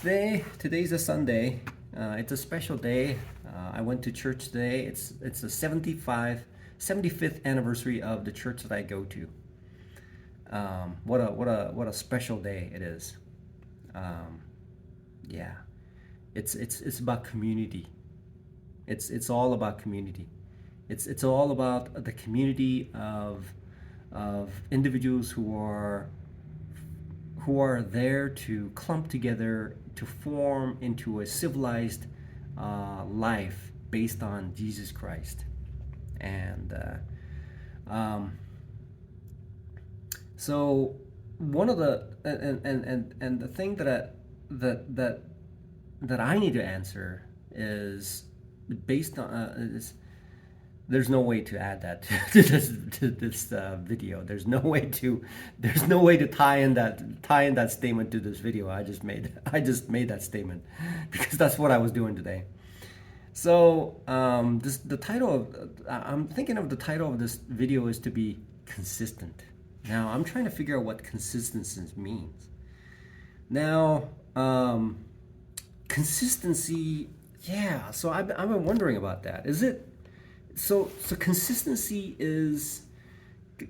Today's a Sunday. It's a special day. I went to church today. It's the 75th anniversary of the church that I go to. What a special day it is. Yeah, it's about community. It's all about community. It's all about the community of individuals who are there to clump together to form into a civilized life based on Jesus Christ. And so one of the and the thing that I need to answer is based on there's no way to add that to this video. There's no way to tie in that statement to this video. I just made that statement because that's what I was doing today. So the title of I'm thinking of the title of this video is to be consistent. Now I'm trying to figure out what consistency means. Now consistency, yeah. So I've been wondering about that. Is it so consistency is,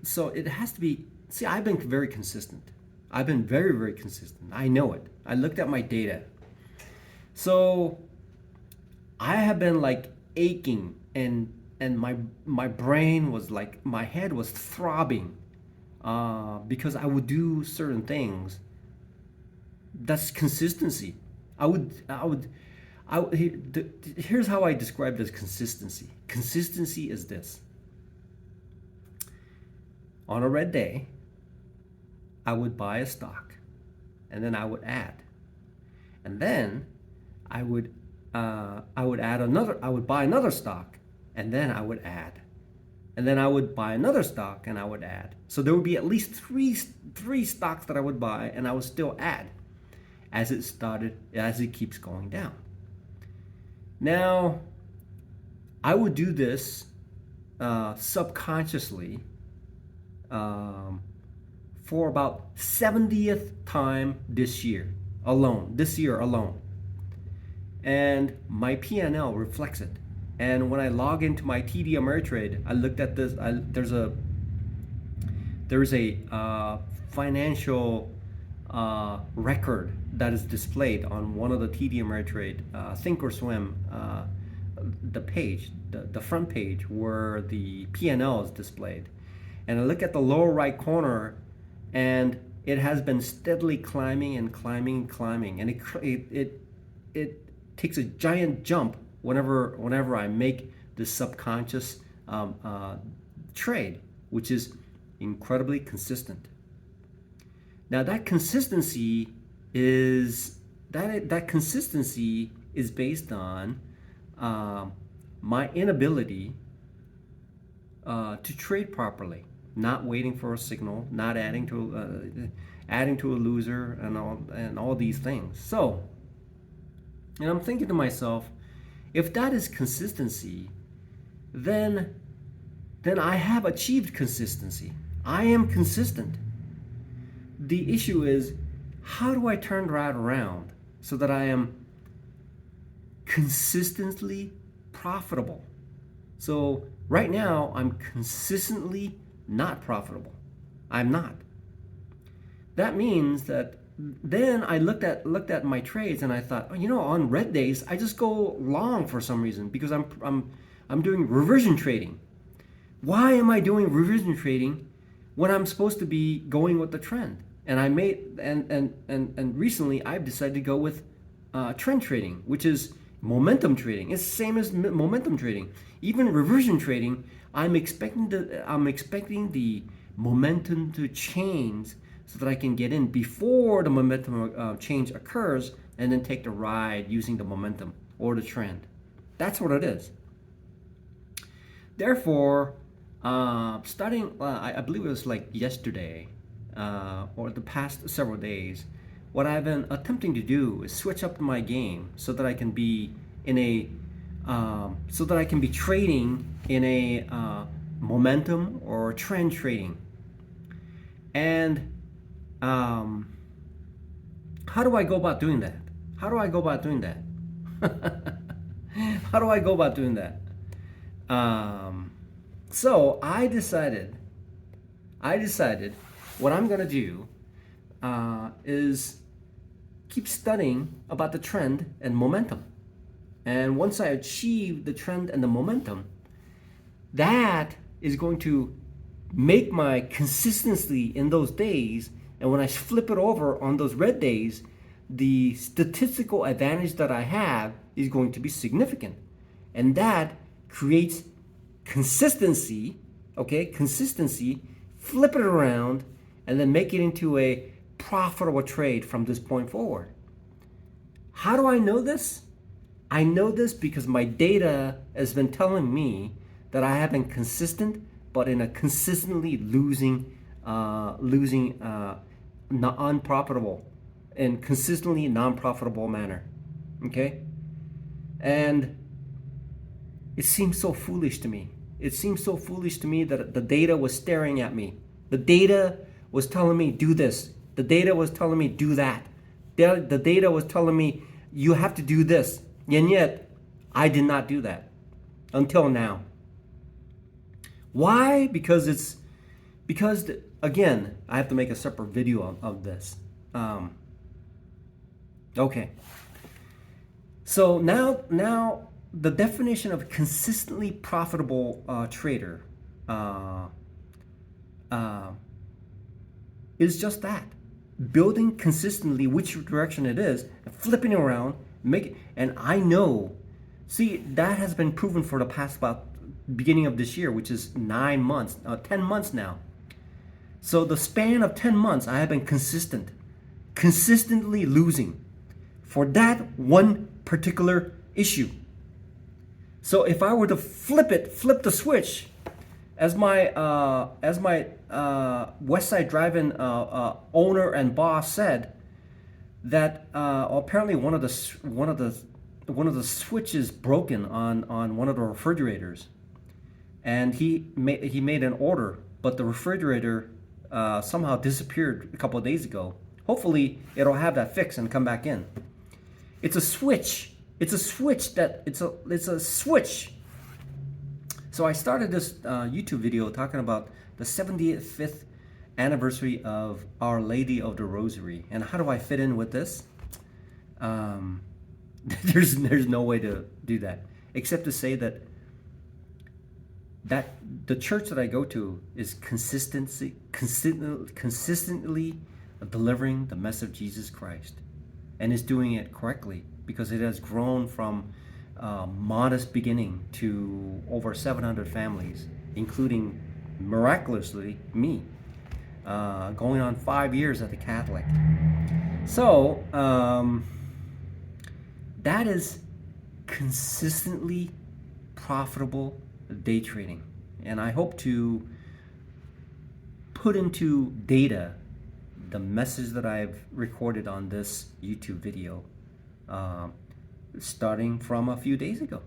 so it has to be, see, I've been very consistent. I've been very, very consistent. I know it. I looked at my data. So I have been like aching and my brain was like, my head was throbbing because I would do certain things. That's consistency. Here's how I describe this consistency. Consistency is this. On a red day, I would buy a stock, and then I would add, and then I would buy another stock, and then I would add, and then I would buy another stock, and I would add. So there would be at least three stocks that I would buy, and I would still add as it keeps going down. Now, I would do this subconsciously for about 70th time this year alone. And my P&L reflects it. And when I log into my TD Ameritrade, I looked at this. There's a financial record that is displayed on one of the TD Ameritrade Thinkorswim, the front page where the P&L is displayed, and I look at the lower right corner, and it has been steadily climbing, and it takes a giant jump whenever I make this subconscious trade, which is incredibly consistent. Now that consistency is based on my inability to trade properly, not waiting for a signal, not adding to a loser, and all these things. So, and I'm thinking to myself, if that is consistency, then I have achieved consistency. I am consistent. The issue is, how do I turn that around so that I am consistently profitable? So right now, I'm consistently not profitable. I'm not. That means that then I looked at my trades and I thought, oh, on red days I just go long for some reason because I'm doing reversion trading. Why am I doing reversion trading when I'm supposed to be going with the trend? And I made and recently I've decided to go with trend trading, which is momentum trading. It's the same as momentum trading. Even reversion trading, I'm expecting the momentum to change so that I can get in before the momentum change occurs, and then take the ride using the momentum or the trend. That's what it is. Therefore, starting, I believe it was like yesterday, or the past several days, what I've been attempting to do is switch up my game so that I can be trading in a momentum or trend trading. And how do I go about doing that? How do I go about doing that? How do I go about doing that? So I decided what I'm gonna do is keep studying about the trend and momentum. And once I achieve the trend and the momentum, that is going to make my consistency in those days. And when I flip it over on those red days, the statistical advantage that I have is going to be significant. And that creates consistency, okay? Consistency, flip it around, and then make it into a profitable trade from this point forward. How do I know this? I know this because my data has been telling me that I have been consistent, but in a consistently losing, unprofitable, and consistently non-profitable manner. Okay? And it seems so foolish to me. It seems so foolish to me that the data was staring at me. The data was telling me do this. The data was telling me do that. The data was telling me you have to do this. And yet, I did not do that until now. Why? Because again, I have to make a separate video of this. Okay. So now the definition of consistently profitable trader is just that: building consistently which direction it is, flipping around, and I know. See, that has been proven for the past about beginning of this year, which is 9 months, 10 months now. So the span of 10 months, I have been consistently losing for that one particular issue. So if I were to flip the switch, as my West Side Drive-In owner and boss said, that apparently one of the switches broken on one of the refrigerators, and he made an order, but the refrigerator somehow disappeared a couple of days ago. Hopefully it'll have that fixed and come back in. It's a switch. It's a switch. So I started this YouTube video talking about the 75th anniversary of Our Lady of the Rosary, and how do I fit in with this? There's no way to do that except to say that the church that I go to is consistently delivering the message of Jesus Christ, and is doing it correctly because it has grown from modest beginning to over 700 families, including miraculously me, going on 5 years as a Catholic. So that is consistently profitable day trading, and I hope to put into data the message that I've recorded on this YouTube video starting from a few days ago.